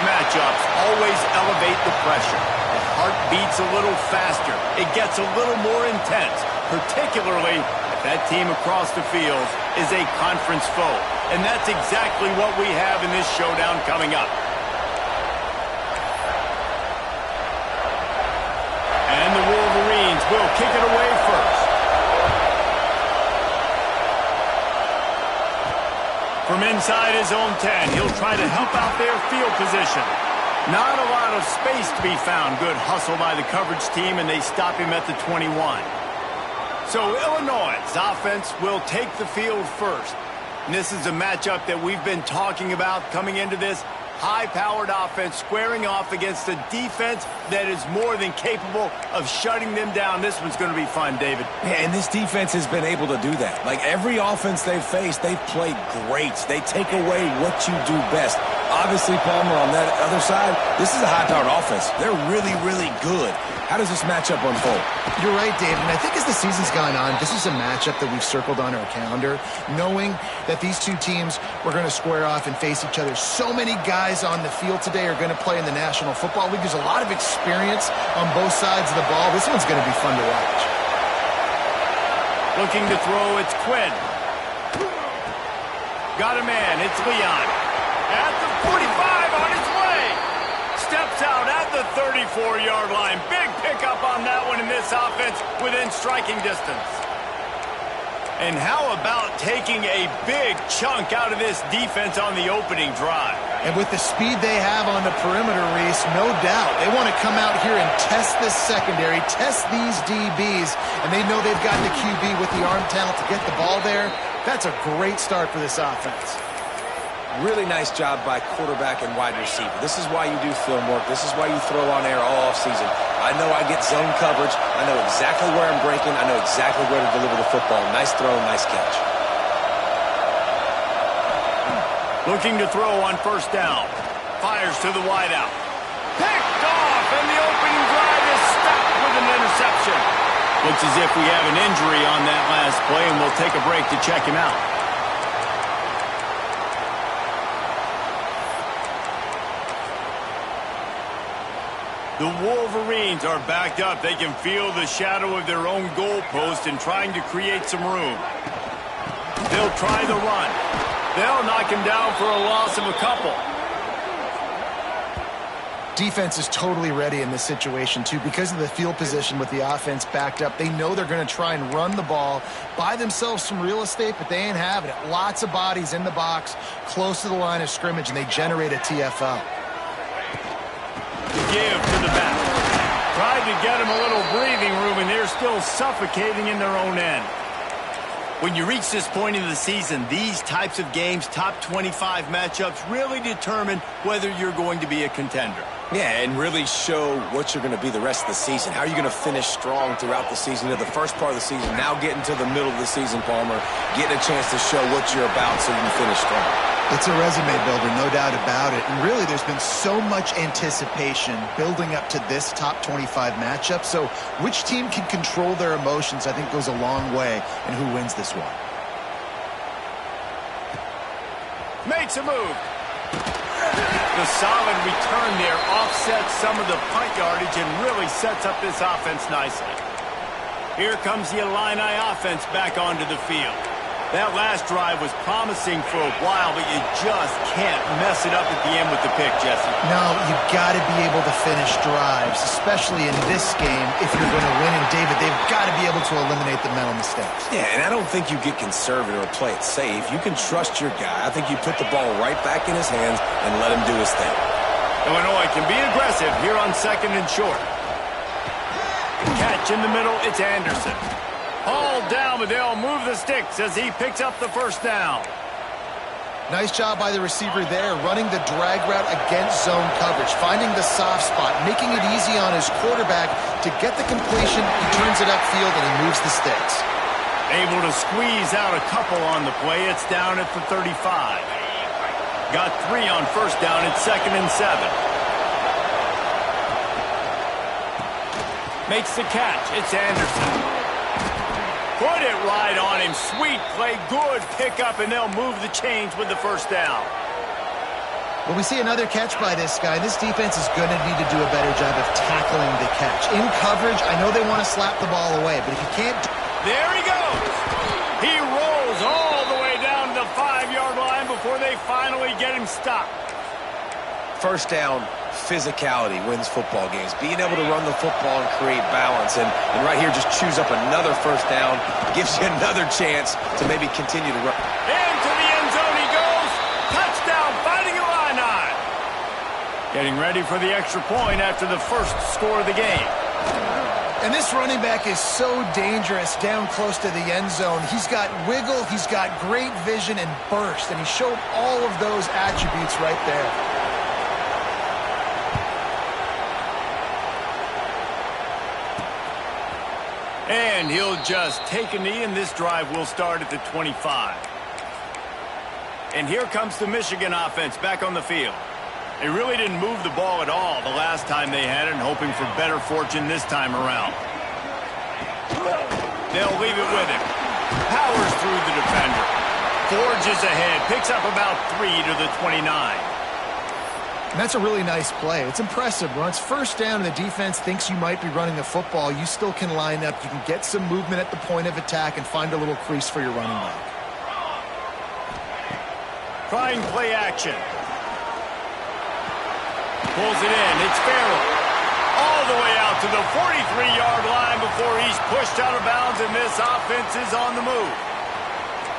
matchups always elevate the pressure. The heart beats a little faster. It gets a little more intense, particularly if that team across the field is a conference foe. And that's exactly what we have in this showdown coming up. And the Wolverines will kick it away first. From inside his own 10, he'll try to help out their field position. Not a lot of space to be found. Good hustle by the coverage team, and they stop him at the 21. So Illinois' offense will take the field first. And this is a matchup that we've been talking about coming into this. High-powered offense squaring off against a defense that is more than capable of shutting them down. This one's going to be fun, David. Yeah, and this defense has been able to do that. Like every offense they've faced, they've played great. They take away what you do best. Obviously, Palmer, on that other side, this is a high-powered offense. They're really, really good. How does this matchup unfold? You're right, David, and I think as the season's gone on, this is a matchup that we've circled on our calendar, knowing that these two teams were going to square off and face each other. So many guys on the field today are going to play in the National Football League. There's a lot of experience on both sides of the ball. This one's going to be fun to watch. Looking to throw, it's Quinn. Got a man, it's Leon. At the 45 on his way. Steps out at the 34-yard line. Big pickup on that one in this offense within striking distance. And how about taking a big chunk out of this defense on the opening drive? And with the speed they have on the perimeter, Reese, no doubt, they want to come out here and test this secondary, test these DBs, and they know they've got the QB with the arm talent to get the ball there. That's a great start for this offense. Really nice job by quarterback and wide receiver. This is why you do film work. This is why you throw on air all offseason. I know I get zone coverage. I know exactly where I'm breaking. I know exactly where to deliver the football. Nice throw, nice catch. Looking to throw on first down. Fires to the wideout. Picked off, and the opening drive is stopped with an interception. Looks as if we have an injury on that last play, and we'll take a break to check him out. The Wolverines are backed up. They can feel the shadow of their own goalpost and trying to create some room. They'll try the run. They'll knock him down for a loss of a couple. Defense is totally ready in this situation, too. Because of the field position with the offense backed up, they know they're going to try and run the ball, buy themselves some real estate, but they ain't having it. Lots of bodies in the box, close to the line of scrimmage, and they generate a TFL. Give to the back. Tried to get him a little breathing room, and they're still suffocating in their own end. When you reach this point in the season, these types of games, top 25 matchups, really determine whether you're going to be a contender. Yeah, and really show what you're going to be the rest of the season. How are you going to finish strong throughout the season? You know, the first part of the season, now getting to the middle of the season, Palmer, getting a chance to show what you're about so you can finish strong. It's a resume builder, no doubt about it. And really, there's been so much anticipation building up to this top 25 matchup. So which team can control their emotions, I think, goes a long way in who wins this one. Makes a move. The solid return there offsets some of the punt yardage and really sets up this offense nicely. Here comes the Illini offense back onto the field. That last drive was promising for a while, but you just can't mess it up at the end with the pick, Jesse. No, you've got to be able to finish drives, especially in this game if you're going to win. And, David, they've got to be able to eliminate the mental mistakes. Yeah, and I don't think you get conservative or play it safe. You can trust your guy. I think you put the ball right back in his hands and let him do his thing. Illinois can be aggressive here on second and short. Catch in the middle, it's Anderson. Hauled down, but they'll move the sticks as he picks up the first down. Nice job by the receiver there, running the drag route against zone coverage, finding the soft spot, making it easy on his quarterback to get the completion. He turns it upfield, and he moves the sticks. Able to squeeze out a couple on the play. It's down at the 35. Got 3 on first down. It's 2nd and 7. Makes the catch. It's Anderson. Put it right on him. Sweet play. Good pickup, and they'll move the chains with the first down. Well, we see another catch by this guy. This defense is going to need to do a better job of tackling the catch. In coverage, I know they want to slap the ball away, but if you can't... There he goes. He rolls all the way down to the 5-yard line before they finally get him stopped. First down, physicality wins football games. Being able to run the football and create balance. And right here, just choose up another first down. Gives you another chance to maybe continue to run. Into the end zone he goes. Touchdown, Fighting Illini. Getting ready for the extra point after the first score of the game. And this running back is so dangerous down close to the end zone. He's got wiggle, he's got great vision and burst, and he showed all of those attributes right there. And he'll just take a knee, and this drive will start at the 25. And here comes the Michigan offense back on the field. They really didn't move the ball at all the last time they had it, and hoping for better fortune this time around. They'll leave it with him. Powers through the defender. Forges ahead. Picks up about 3 to the 29. And that's a really nice play. It's impressive. When it's first down and the defense thinks you might be running the football, you still can line up. You can get some movement at the point of attack and find a little crease for your running back. Trying play action. Pulls it in. It's Farrell. All the way out to the 43-yard line before he's pushed out of bounds, and this offense is on the move.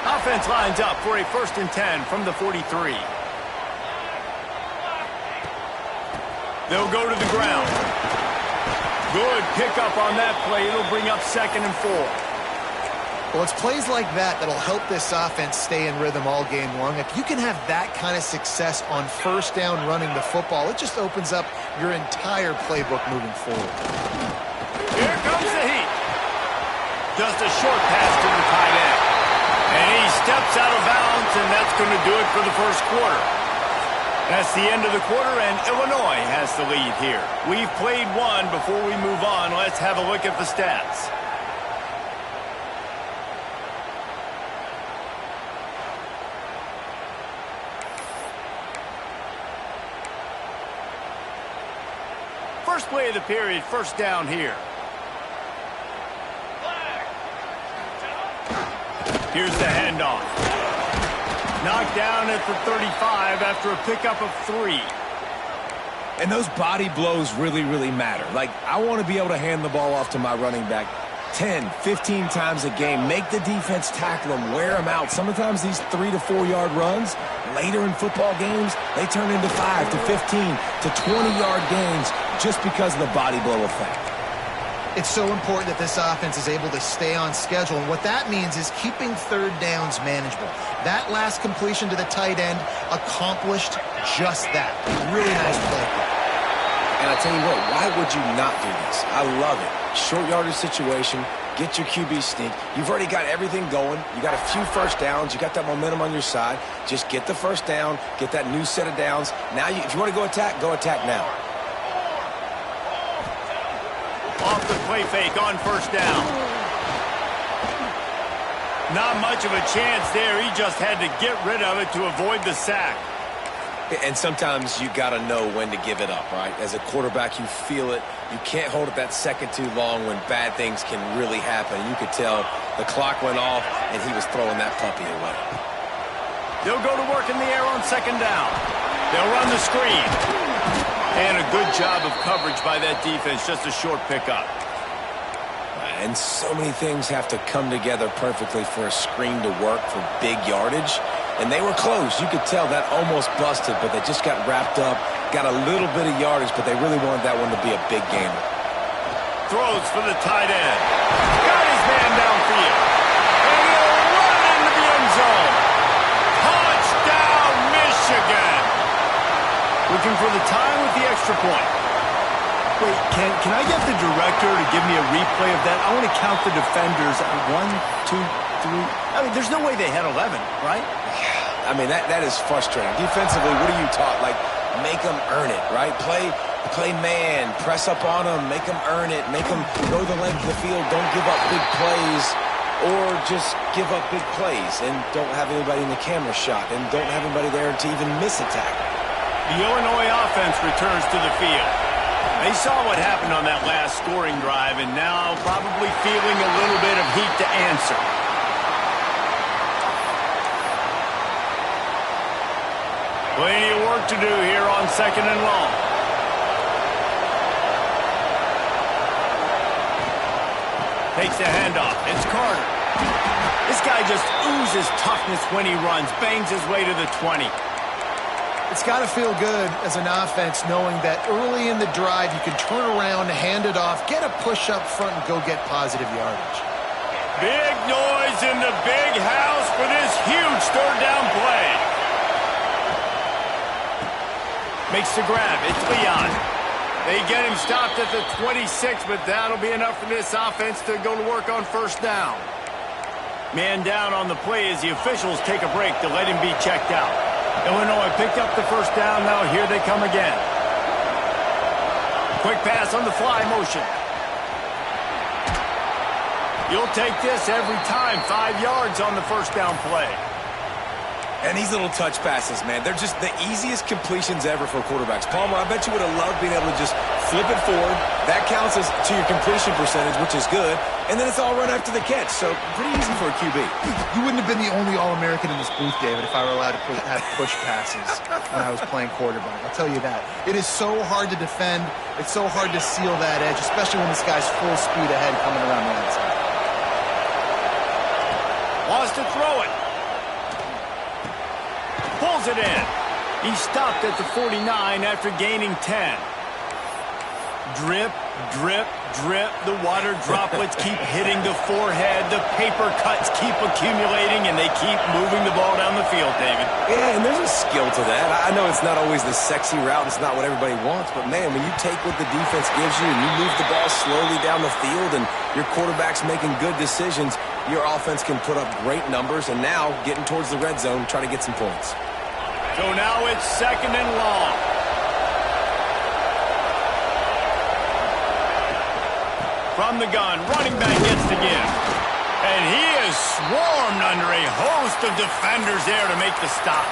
Offense lines up for a 1st and 10 from the 43. They'll go to the ground. Good pickup on that play. It'll bring up 2nd and 4. Well, it's plays like that that'll help this offense stay in rhythm all game long. If you can have that kind of success on first down running the football, it just opens up your entire playbook moving forward. Here comes the heat. Just a short pass to the tight end. And he steps out of bounds, and that's going to do it for the first quarter. That's the end of the quarter, and Illinois has the lead here. We've played one. Before we move on, let's have a look at the stats. First play of the period, first down here. Here's the handoff. Knocked down at the 35 after a pickup of 3. And those body blows really, really matter. Like, I want to be able to hand the ball off to my running back 10, 15 times a game. Make the defense tackle them, wear them out. Sometimes these 3 to 4 yard runs, later in football games, they turn into 5 to 15 to 20-yard gains just because of the body blow effect. It's so important that this offense is able to stay on schedule, and what that means is keeping third downs manageable. That last completion to the tight end accomplished just that. Really nice play. And I tell you what, why would you not do this? I love it. Short yardage situation, get your QB sneak. You've already got everything going. You got a few first downs. You got that momentum on your side. Just get the first down, get that new set of downs. Now, if you want to go attack now. Off the play fake on first down. Not much of a chance there. He just had to get rid of it to avoid the sack. And sometimes you got to know when to give it up, right? As a quarterback, you feel it. You can't hold it that second too long when bad things can really happen. You could tell the clock went off, and he was throwing that puppy away. They'll go to work in the air on second down. They'll run the screen. And a good job of coverage by that defense. Just a short pickup. And so many things have to come together perfectly for a screen to work for big yardage. And they were close. You could tell that almost busted, but they just got wrapped up, got a little bit of yardage, but they really wanted that one to be a big gainer. Throws for the tight end. Got his man downfield. And he'll run into the end zone. Touchdown, Michigan. Looking for the tie with the extra point. Wait, can I get the director to give me a replay of that? I want to count the defenders. 1, 2, 3. I mean, there's no way they had 11, right? I mean, that is frustrating. Defensively, what are you taught? Like, make them earn it, right? Play man, press up on them, make them earn it, make them go the length of the field, don't give up big plays, or just give up big plays and don't have anybody in the camera shot and don't have anybody there to even miss a tackle. The Illinois offense returns to the field. They saw what happened on that last scoring drive and now probably feeling a little bit of heat to answer. Plenty of work to do here on 2nd and long. Takes the handoff. It's Carter. This guy just oozes toughness when he runs. Bangs his way to the 20. It's got to feel good as an offense knowing that early in the drive you can turn around, hand it off, get a push up front, and go get positive yardage. Big noise in the big house for this huge third down play. Makes the grab. It's Leon. They get him stopped at the 26, but that'll be enough for this offense to go to work on 1st down. Man down on the play as the officials take a break to let him be checked out. Illinois picked up the 1st down. Now here they come again. Quick pass on the fly motion. You'll take this every time. 5 yards on the 1st down play. And these little touch passes, man, they're just the easiest completions ever for quarterbacks. Palmer, I bet you would have loved being able to just flip it forward. That counts as to your completion percentage, which is good. And then it's all run after the catch, so pretty easy for a QB. You wouldn't have been the only All-American in this booth, David, if I were allowed to have push passes when I was playing quarterback. I'll tell you that. It is so hard to defend. It's so hard to seal that edge, especially when this guy's full speed ahead coming around the outside. Wants to throw it. Pulls it in. He stopped at the 49 after gaining 10. Drip, drip, drip. The water droplets keep hitting the forehead. The paper cuts keep accumulating, and they keep moving the ball down the field, David. Yeah, and there's a skill to that. I know it's not always the sexy route. It's not what everybody wants. But, man, when you take what the defense gives you and you move the ball slowly down the field and your quarterback's making good decisions, your offense can put up great numbers. And now, getting towards the red zone, try to get some points. So now it's 2nd and long. From the gun, running back gets the give. And he is swarmed under a host of defenders there to make the stop.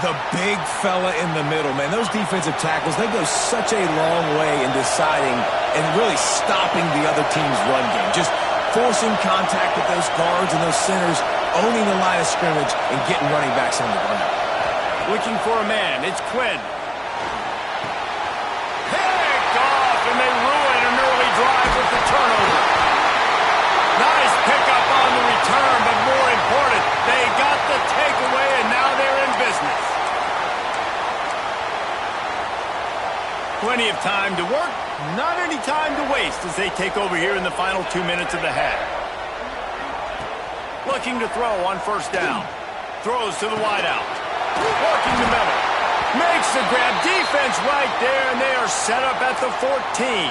The big fella in the middle, man. Those defensive tackles, they go such a long way in deciding and really stopping the other team's run game. Just forcing contact with those guards and those centers, owning the line of scrimmage, and getting running backs on the ground. Looking for a man. It's Quinn. Picked off, and they ruin an early drive with the turnover. Nice pickup on the return, but more important, they got the takeaway, and now they're in business. Plenty of time to work, not any time to waste as they take over here in the final 2 minutes of the half. Looking to throw on 1st down. Throws to the wideout. Working the middle. Makes the grab. Defense right there, and they are set up at the 14.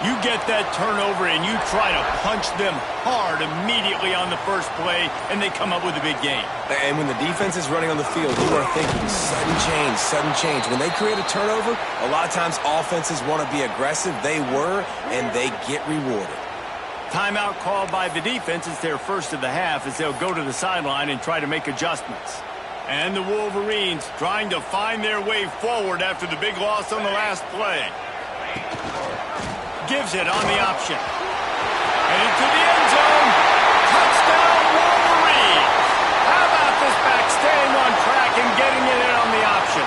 You get that turnover, and you try to punch them hard immediately on the first play, and they come up with a big gain. And when the defense is running on the field, you are thinking sudden change, sudden change. When they create a turnover, a lot of times offenses want to be aggressive. They were, and they get rewarded. Timeout called by the defense. It's their first of the half as they'll go to the sideline and try to make adjustments. And the Wolverines trying to find their way forward after the big loss on the last play. Gives it on the option. And into the end zone. Touchdown, Wolverines. How about this back staying on track and getting it in on the option?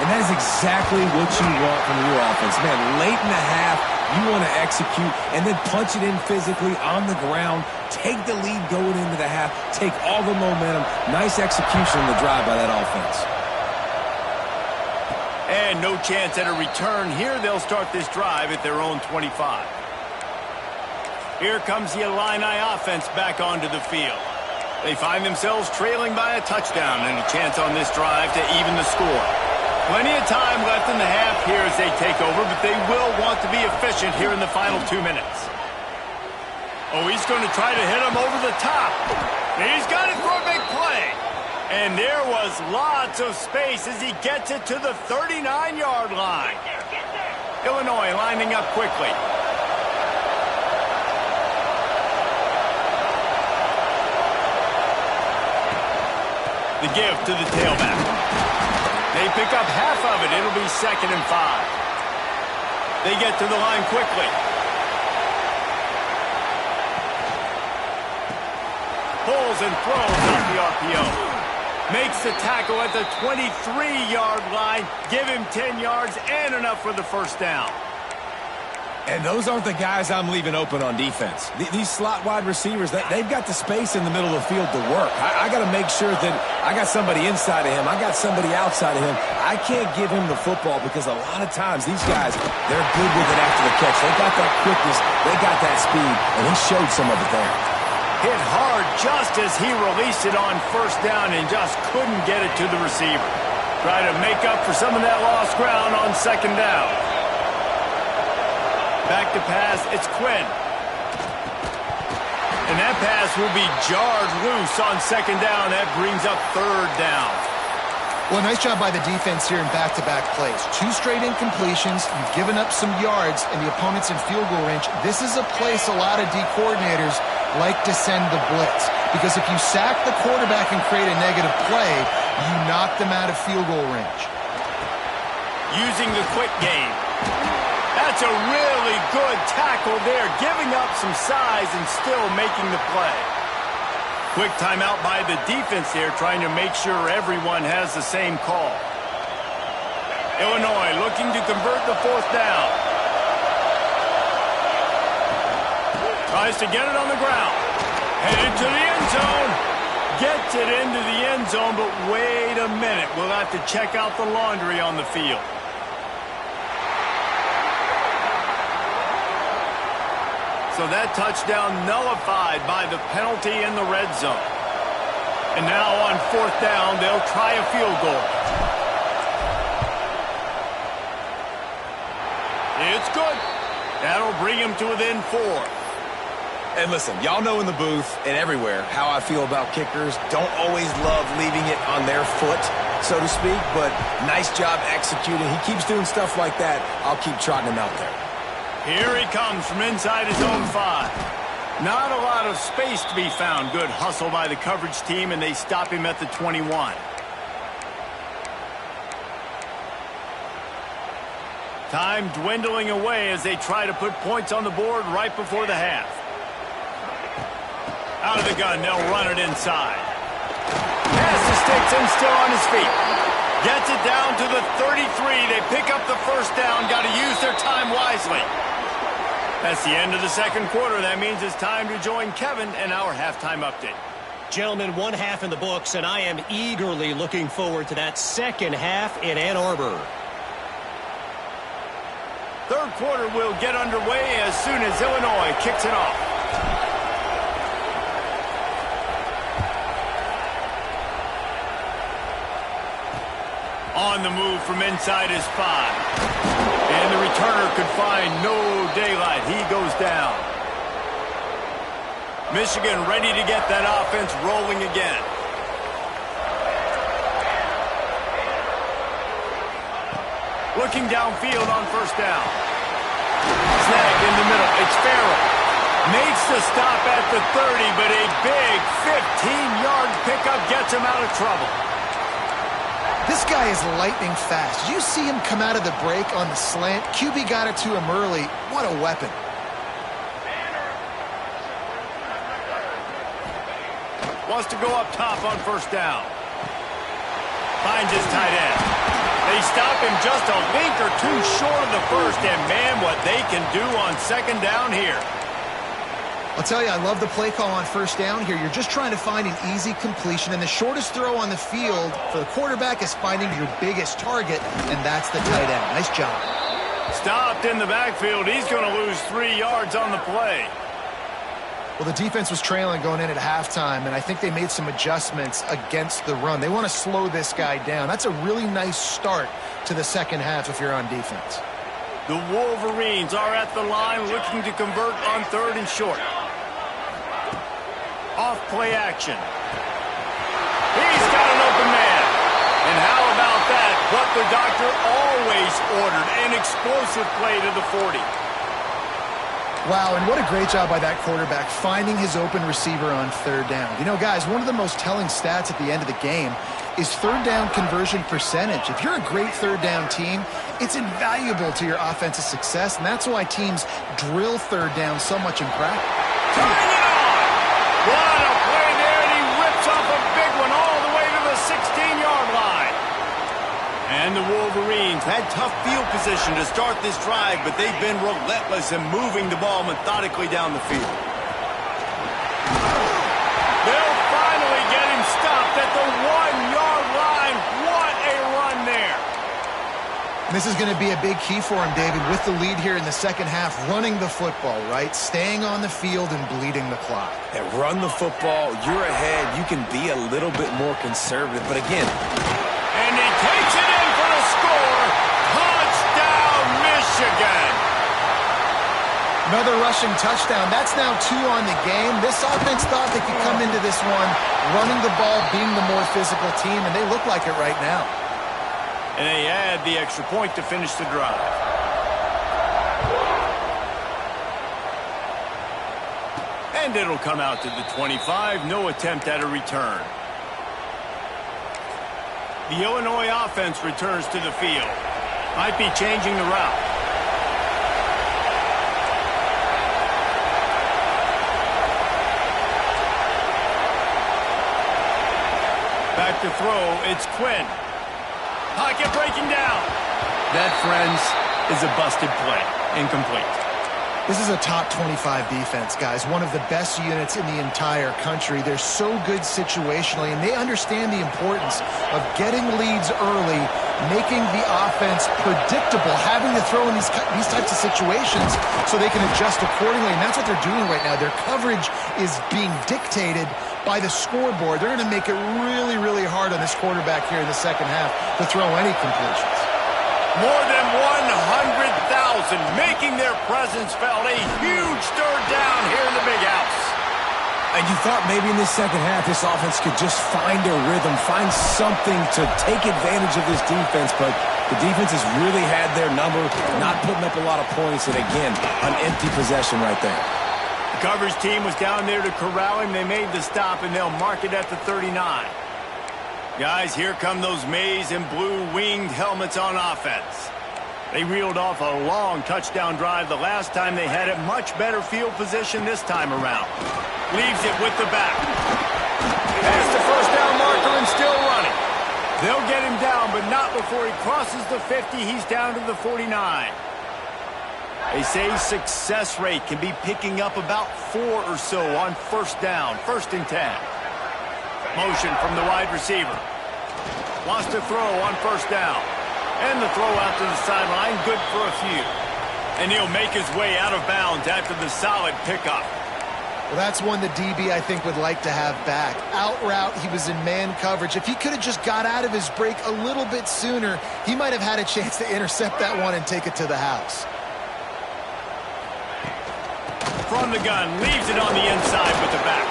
And that is exactly what you want from your offense. Man, late in the half, you want to execute and then punch it in physically on the ground. Take the lead going into the half. Take all the momentum. Nice execution on the drive by that offense. And no chance at a return here. They'll start this drive at their own 25. Here comes the Illini offense back onto the field. They find themselves trailing by a touchdown and a chance on this drive to even the score. Plenty of time left in the half here as they take over, but they will want to be efficient here in the final 2 minutes. Oh, he's going to try to hit him over the top. He's got it for a big play. And there was lots of space as he gets it to the 39-yard line. Illinois lining up quickly. The give to the tailback. They pick up half of it. It'll be 2nd and 5. They get to the line quickly. Pulls and throws off the RPO. Makes the tackle at the 23-yard line. Give him 10 yards and enough for the first down. And those aren't the guys I'm leaving open on defense. These slot wide receivers, they've got the space in the middle of the field to work. I got to make sure that I got somebody inside of him. I got somebody outside of him. I can't give him the football because a lot of times these guys, they're good with it after the catch. They got that quickness. They got that speed, and he showed some of it there. Hit hard just as he released it on first down and just couldn't get it to the receiver. Try to make up for some of that lost ground on 2nd down. Back to pass, it's Quinn. And that pass will be jarred loose on 2nd down. That brings up 3rd down. Well, nice job by the defense here in back-to-back plays. 2 straight incompletions. You've given up some yards, and the opponent's in field goal range. This is a place a lot of D coordinators like to send the blitz. Because if you sack the quarterback and create a negative play, you knock them out of field goal range. Using the quick game. That's a really good tackle there, giving up some size and still making the play. Quick timeout by the defense there, trying to make sure everyone has the same call. Illinois looking to convert the 4th down. Tries to get it on the ground. Headed to the end zone. Gets it into the end zone, but wait a minute. We'll have to check out the laundry on the field. So that touchdown nullified by the penalty in the red zone. And now on 4th down, they'll try a field goal. It's good. That'll bring him to within 4. And listen, y'all know in the booth and everywhere how I feel about kickers. Don't always love leaving it on their foot, so to speak, but nice job executing. He keeps doing stuff like that. I'll keep trotting him out there. Here he comes from inside his own 5. Not a lot of space to be found. Good hustle by the coverage team, and they stop him at the 21. Time dwindling away as they try to put points on the board right before the half. Out of the gun, they'll run it inside. Pass the sticks and still on his feet. Gets it down to the 33. They pick up the first down. Got to use their time wisely. That's the end of the 2nd quarter. That means it's time to join Kevin in our halftime update. Gentlemen, 1 half in the books, and I am eagerly looking forward to that 2nd half in Ann Arbor. 3rd quarter will get underway as soon as Illinois kicks it off. On the move from inside his 5. And the returner could find no daylight. He goes down. Michigan ready to get that offense rolling again. Looking downfield on 1st down. Snag in the middle. It's Farrell. Makes the stop at the 30, but a big 15-yard pickup gets him out of trouble. This guy is lightning fast. Did you see him come out of the break on the slant? QB got it to him early. What a weapon. Wants to go up top on 1st down. Finds his tight end. They stop him just a link or 2 short of the 1st, and man, what they can do on 2nd down here. I'll tell you, I love the play call on 1st down here. You're just trying to find an easy completion, and the shortest throw on the field for the quarterback is finding your biggest target, and that's the tight end. Nice job. Stopped in the backfield. He's going to lose 3 yards on the play. Well, the defense was trailing going in at halftime, and I think they made some adjustments against the run. They want to slow this guy down. That's a really nice start to the 2nd half if you're on defense. The Wolverines are at the line looking to convert on 3rd and short. Off play action. He's got an open man. And how about that? What the doctor always ordered, an explosive play to the 40. Wow, and what a great job by that quarterback finding his open receiver on third down. You know, guys, one of the most telling stats at the end of the game is third down conversion percentage. If you're a great third down team, it's invaluable to your offensive success, and that's why teams drill third down so much in practice. Turning it on! What a play there, and he rips off a big one all the way to the 16-yard line. And the Wolverines had tough field position to start this drive, but they've been relentless in moving the ball methodically down the field. They'll finally get him stopped at the 1-yard line. What a run there. This is going to be a big key for him, David, with the lead here in the second half, running the football, right? Staying on the field and bleeding the clock. And run the football, you're ahead. You can be a little bit more conservative, but again... And he takes it in for the score. Touchdown, Michigan. Another rushing touchdown. That's now 2 on the game. This offense thought they could come into this one running the ball, being the more physical team, and they look like it right now. And they add the extra point to finish the drive. And it'll come out to the 25. No attempt at a return. The Illinois offense returns to the field. Might be changing the route. Back to throw, it's Quinn. Pocket breaking down. That, friends, is a busted play. Incomplete. This is a top 25 defense, guys. One of the best units in the entire country. They're so good situationally, and they understand the importance of getting leads early, making the offense predictable, having to throw in these types of situations so they can adjust accordingly, and that's what they're doing right now. Their coverage is being dictated by the scoreboard. They're going to make it really, really hard on this quarterback here in the second half to throw any completions. More than 100,000 making their presence felt. A huge third down here in the big house. And you thought maybe in this second half this offense could just find a rhythm, find something to take advantage of this defense, but the defense has really had their number, not putting up a lot of points, and again, an empty possession right there. The coverage team was down there to corral him. They made the stop, and they'll mark it at the 39. Guys, here come those maize and blue winged helmets on offense. They reeled off a long touchdown drive the last time they had it. Much better field position this time around. Leaves it with the back. Past the first down marker and still running. They'll get him down, but not before he crosses the 50. He's down to the 49. They say success rate can be picking up about 4 or so on first down, 1st and 10. Motion from the wide receiver. Wants to throw on first down. And the throw out to the sideline, good for a few. And he'll make his way out of bounds after the solid pickup. Well, that's one the DB, I think, would like to have back. Out route, he was in man coverage. If he could have just got out of his break a little bit sooner, he might have had a chance to intercept that one and take it to the house. From the gun, leaves it on the inside with the back.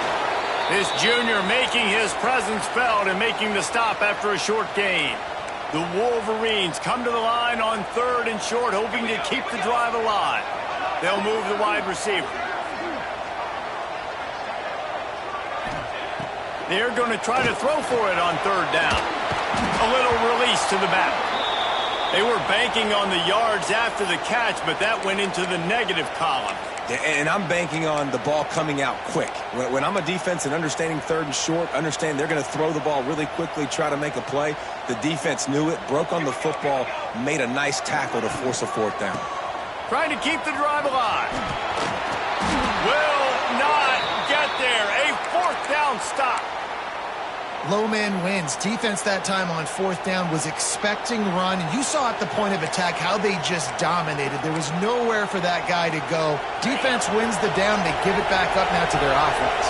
This junior making his presence felt and making the stop after a short gain. The Wolverines come to the line on 3rd and short, hoping to keep the drive alive. They'll move the wide receiver. They're going to try to throw for it on 3rd down. A little release to the back. They were banking on the yards after the catch, but that went into the negative column. And I'm banking on the ball coming out quick. When I'm a defense and understanding 3rd and short, understand they're going to throw the ball really quickly, try to make a play. The defense knew it, broke on the football, made a nice tackle to force a 4th down. Trying to keep the drive alive. Will not get there. A 4th down stop. Low man wins. Defense that time on 4th down was expecting run. You saw at the point of attack how they just dominated. There was nowhere for that guy to go. Defense wins the down. They give it back up now to their offense.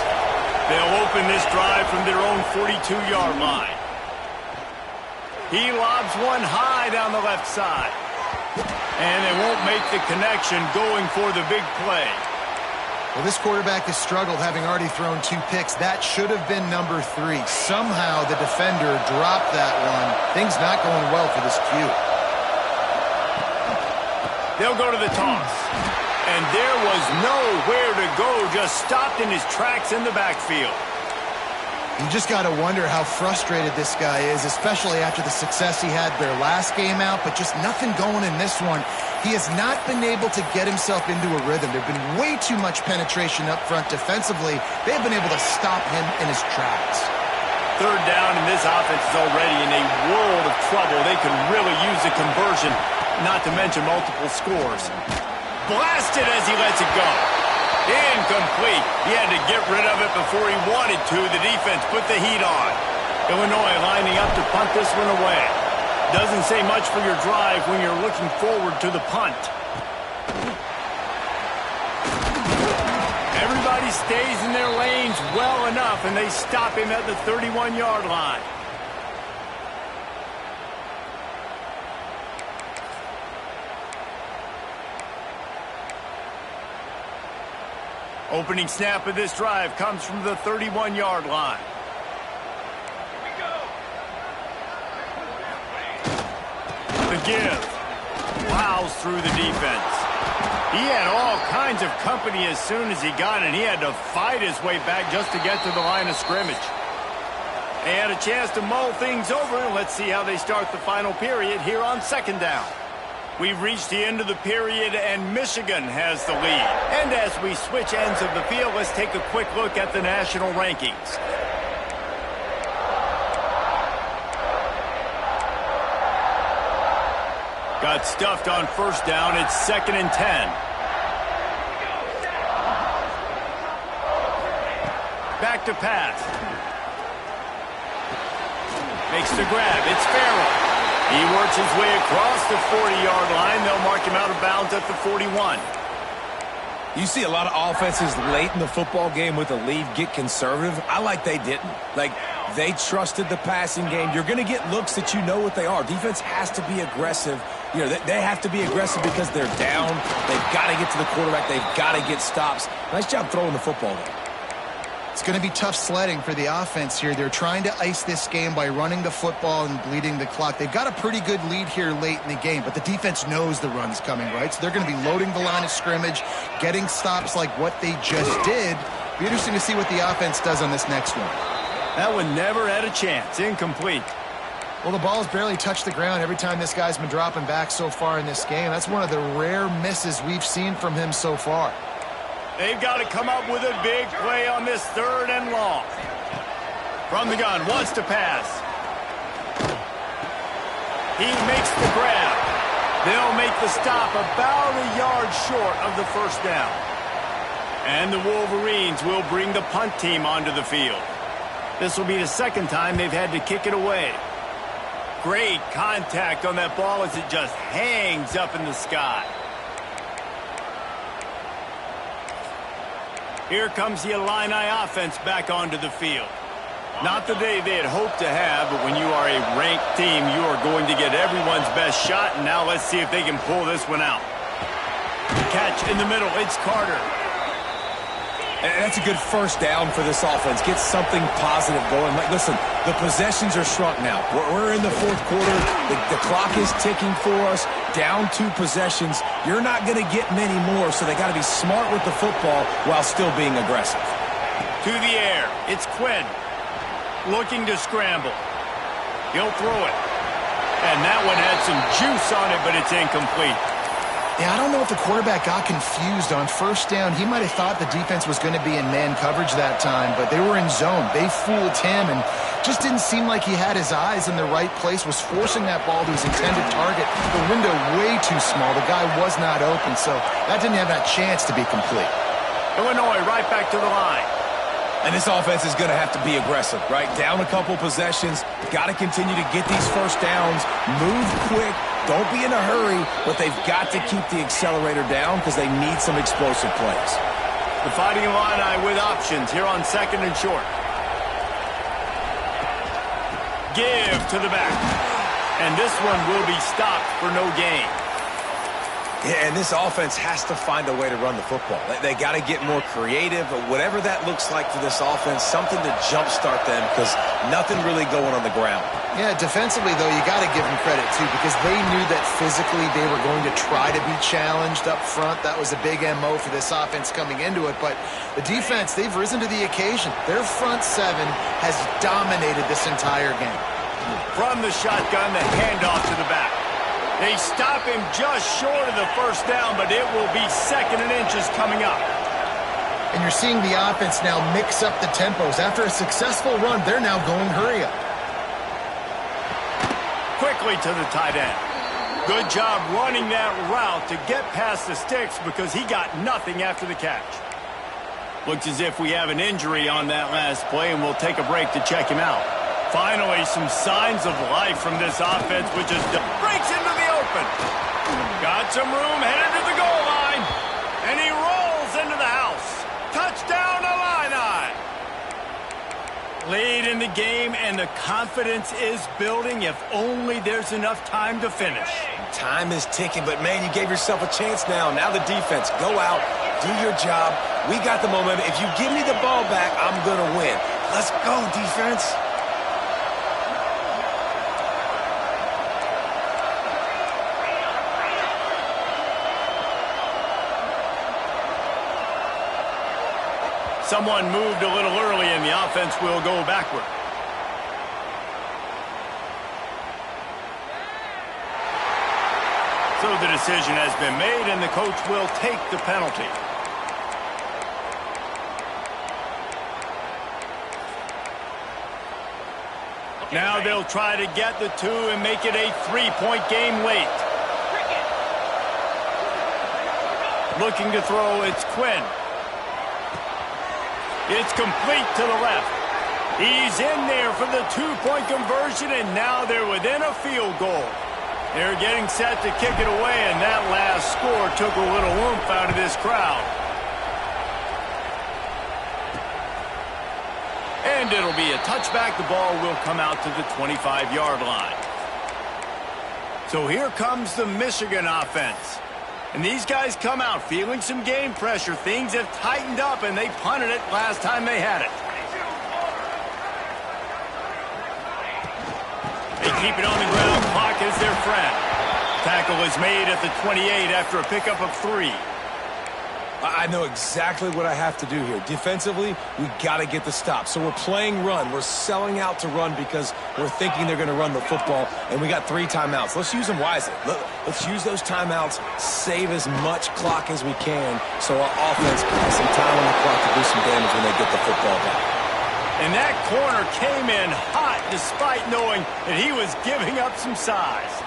They'll open this drive from their own 42-yard line. He lobs one high down the left side. And they won't make the connection going for the big play. Well, this quarterback has struggled, having already thrown 2 picks. That should have been number 3. Somehow the defender dropped that one. Things not going well for this Q. They'll go to the toss. And And there was nowhere to go, just stopped in his tracks in the backfield. You just got to wonder how frustrated this guy is, especially after the success he had their last game out, but just nothing going in this one. He has not been able to get himself into a rhythm. There's been way too much penetration up front defensively. They've been able to stop him in his tracks. Third down, and this offense is already in a world of trouble. They could really use a conversion, not to mention multiple scores. Blasted as he lets it go. Incomplete. He had to get rid of it before he wanted to. The defense put the heat on. Illinois lining up to punt this one away. Doesn't say much for your drive when you're looking forward to the punt. Everybody stays in their lanes well enough, and they stop him at the 31-yard line. Opening snap of this drive comes from the 31-yard line. The give. Plows through the defense. He had all kinds of company as soon as he got it. He had to fight his way back just to get to the line of scrimmage. They had a chance to mull things over. Let's see how they start the final period here on second down. We've reached the end of the period, and Michigan has the lead. And as we switch ends of the field, let's take a quick look at the national rankings. Got stuffed on first down. It's 2nd and 10. Back to pass. Makes the grab. It's Farrell. He works his way across the 40-yard line. They'll mark him out of bounds at the 41. You see a lot of offenses late in the football game with a lead get conservative. I like they didn't. Like, they trusted the passing game. You're going to get looks that you know what they are. Defense has to be aggressive. You know, they have to be aggressive because they're down. They've got to get to the quarterback. They've got to get stops. Nice job throwing the football there. It's going to be tough sledding for the offense here. They're trying to ice this game by running the football and bleeding the clock. They've got a pretty good lead here late in the game, but the defense knows the run's coming, right? So they're going to be loading the line of scrimmage, getting stops like what they just did. Be interesting to see what the offense does on this next one. That one never had a chance. Incomplete. Well, the ball's barely touched the ground every time this guy's been dropping back so far in this game. That's one of the rare misses we've seen from him so far. They've got to come up with a big play on this 3rd and long. From the gun, wants to pass. He makes the grab. They'll make the stop about a yard short of the first down. And the Wolverines will bring the punt team onto the field. This will be the second time they've had to kick it away. Great contact on that ball as it just hangs up in the sky. Here comes the Illini offense back onto the field. Not the day they had hoped to have, but when you are a ranked team, you are going to get everyone's best shot, and now let's see if they can pull this one out. Catch in the middle, it's Carter. And that's a good first down for this offense. Get something positive going. Like, listen, the possessions are shrunk now. We're in the 4th quarter. The clock is ticking for us. Down 2 possessions. You're not going to get many more, so they got to be smart with the football while still being aggressive. To the air. It's Quinn. Looking to scramble. He'll throw it. And that one had some juice on it, but it's incomplete. Yeah, I don't know if the quarterback got confused on first down. He might have thought the defense was going to be in man coverage that time, but they were in zone. They fooled him and just didn't seem like he had his eyes in the right place, was forcing that ball to his intended target. The window way too small. The guy was not open, so that didn't have that chance to be complete. Illinois right back to the line. And this offense is going to have to be aggressive, right? Down a couple possessions. Got to continue to get these first downs. Move quick. Don't be in a hurry, but they've got to keep the accelerator down because they need some explosive plays. The Fighting Illini with options here on 2nd and short. Give to the back. And this one will be stopped for no gain. Yeah, and this offense has to find a way to run the football. They got to get more creative, whatever that looks like for this offense, something to jumpstart them because nothing really going on the ground. Yeah, defensively, though, you got to give them credit, too, because they knew that physically they were going to try to be challenged up front. That was a big MO for this offense coming into it. But the defense, they've risen to the occasion. Their front seven has dominated this entire game. From the shotgun, the handoff to the back. They stop him just short of the first down, but it will be 2nd and inches coming up. And you're seeing the offense now mix up the tempos. After a successful run, they're now going hurry up. Quickly to the tight end. Good job running that route to get past the sticks because he got nothing after the catch. Looks as if we have an injury on that last play, and we'll take a break to check him out. Finally, some signs of life from this offense, which is breaks into the open. Got some room, headed to the goal line, and he rolls into the house. Touchdown, Illini! Late in the game, and the confidence is building if only there's enough time to finish. Time is ticking, but, man, you gave yourself a chance now. Now the defense, go out, do your job. We got the momentum. If you give me the ball back, I'm going to win. Let's go, defense. Someone moved a little early, and the offense will go backward. So the decision has been made, and the coach will take the penalty. Now they'll try to get the 2 and make it a 3-point game late. Looking to throw, it's Quinn. It's complete to the left. He's in there for the 2-point conversion, and now they're within a field goal. They're getting set to kick it away, and that last score took a little oomph out of this crowd. And it'll be a touchback. The ball will come out to the 25-yard line. So here comes the Michigan offense. And these guys come out feeling some game pressure. Things have tightened up, and they punted it last time they had it. They keep it on the ground. Clock is their friend. Tackle is made at the 28 after a pickup of 3. I know exactly what I have to do here. Defensively, we got to get the stop. So we're playing run. We're selling out to run because we're thinking they're going to run the football, and we got 3 timeouts. Let's use them wisely. Let's use those timeouts, save as much clock as we can so our offense has some time on the clock to do some damage when they get the football back. And that corner came in hot despite knowing that he was giving up some size.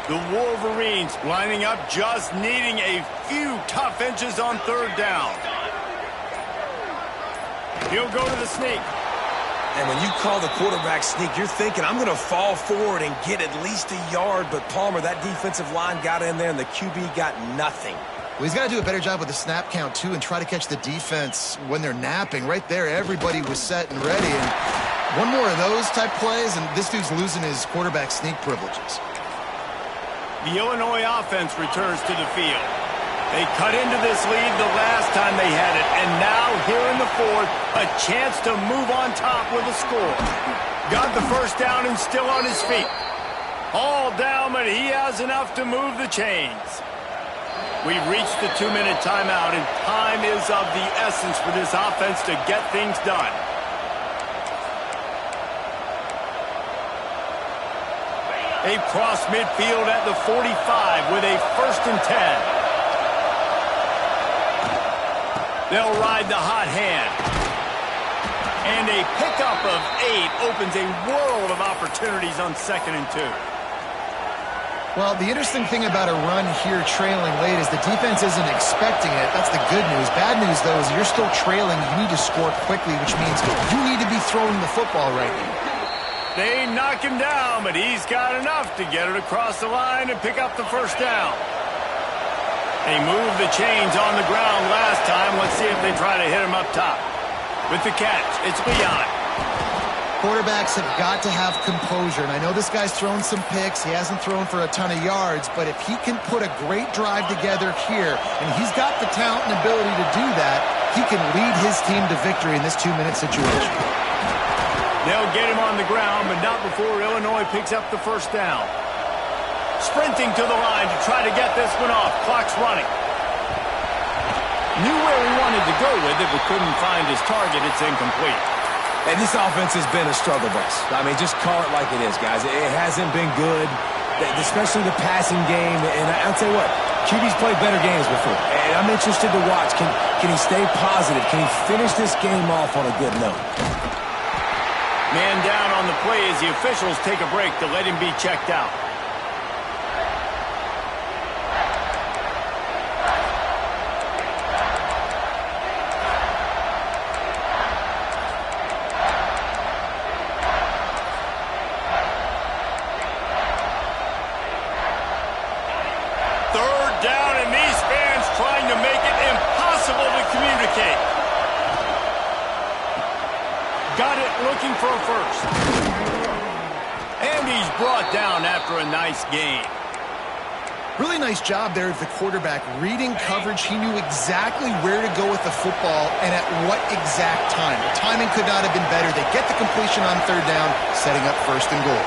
The Wolverines lining up, just needing a few tough inches on 3rd down. He'll go to the sneak. And when you call the quarterback sneak, you're thinking, I'm going to fall forward and get at least a yard. But, Palmer, that defensive line got in there, and the QB got nothing. Well, he's got to do a better job with the snap count, too, and try to catch the defense when they're napping. Right there, everybody was set and ready. And one more of those type plays, and this dude's losing his quarterback sneak privileges. The Illinois offense returns to the field. They cut into this lead the last time they had it, and now here in the 4th, a chance to move on top with a score. Got the first down and still on his feet. All down, but he has enough to move the chains. We've reached the 2-minute timeout, and time is of the essence for this offense to get things done. They cross midfield at the 45 with a 1st and 10. They'll ride the hot hand. And a pickup of 8 opens a world of opportunities on 2nd and 2. Well, the interesting thing about a run here trailing late is the defense isn't expecting it. That's the good news. Bad news, though, is you're still trailing. You need to score quickly, which means you need to be throwing the football right now. They knock him down, but he's got enough to get it across the line and pick up the first down. They moved the chains on the ground last time. Let's see if they try to hit him up top. With the catch, it's Leon. Quarterbacks have got to have composure, and I know this guy's thrown some picks. He hasn't thrown for a ton of yards, but if he can put a great drive together here, and he's got the talent and ability to do that, he can lead his team to victory in this 2-minute situation. They'll get him on the ground, but not before Illinois picks up the first down. Sprinting to the line to try to get this one off. Clock's running. Knew where he wanted to go with it, but couldn't find his target. It's incomplete. And this offense has been a struggle bus. I mean, just call it like it is, guys. It hasn't been good, especially the passing game. And I'll tell you what, QB's played better games before. And I'm interested to watch. Can he stay positive? Can he finish this game off on a good note? Man down on the play as the officials take a break to let him be checked out. Got it, looking for a first. And he's brought down after a nice gain. Really nice job there of the quarterback. Reading coverage, he knew exactly where to go with the football and at what exact time. The timing could not have been better. They get the completion on third down, setting up first and goal.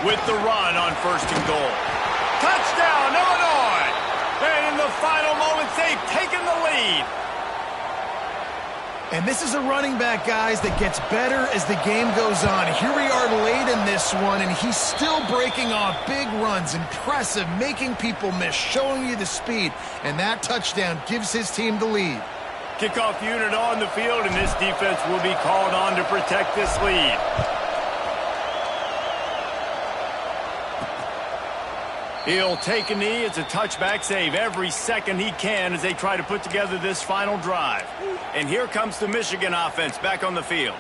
With the run on first and goal. Touchdown, Illinois! And in the final moments, they've taken the lead. And this is a running back, guys, that gets better as the game goes on. Here we are late in this one, and he's still breaking off big runs. Impressive, making people miss, showing you the speed. And that touchdown gives his team the lead. Kickoff unit on the field, and this defense will be called on to protect this lead. He'll take a knee. It's a touchback save every second he can as they try to put together this final drive. And here comes the Michigan offense back on the field.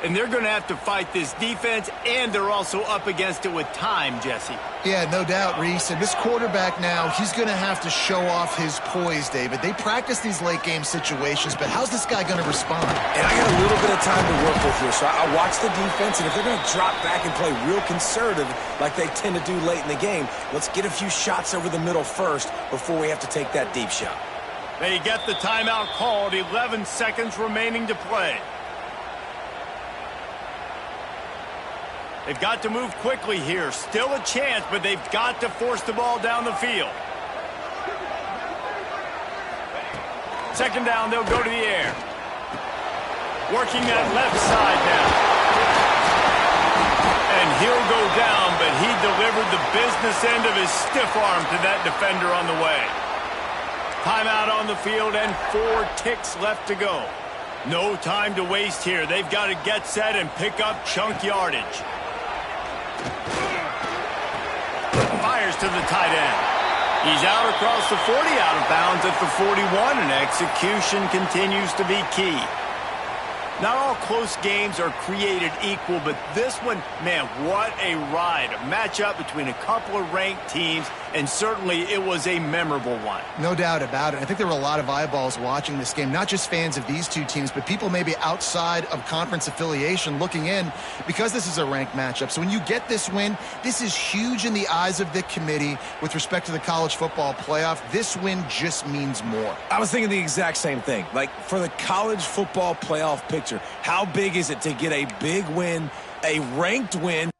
And they're going to have to fight this defense, and they're also up against it with time, Jesse. Yeah, no doubt, Reese. And this quarterback now, he's going to have to show off his poise, David. They practice these late-game situations, but how's this guy going to respond? And I got a little bit of time to work with here, so I watch the defense, and if they're going to drop back and play real conservative like they tend to do late in the game, let's get a few shots over the middle first before we have to take that deep shot. They get the timeout called, 11 seconds remaining to play. They've got to move quickly here. Still a chance, but they've got to force the ball down the field. Second down, they'll go to the air. Working that left side now. And he'll go down, but he delivered the business end of his stiff arm to that defender on the way. Timeout on the field and 4 ticks left to go. No time to waste here. They've got to get set and pick up chunk yardage. Fires to the tight end. He's out across the 40, out of bounds at the 41, and execution continues to be key. Not all close games are created equal, but this one, man, what a ride. A matchup between a couple of ranked teams, and certainly it was a memorable one. No doubt about it. I think there were a lot of eyeballs watching this game, not just fans of these two teams, but people maybe outside of conference affiliation looking in because this is a ranked matchup. So when you get this win, this is huge in the eyes of the committee with respect to the college football playoff. This win just means more. I was thinking the exact same thing. Like, for the college football playoff picture, how big is it to get a big win, a ranked win?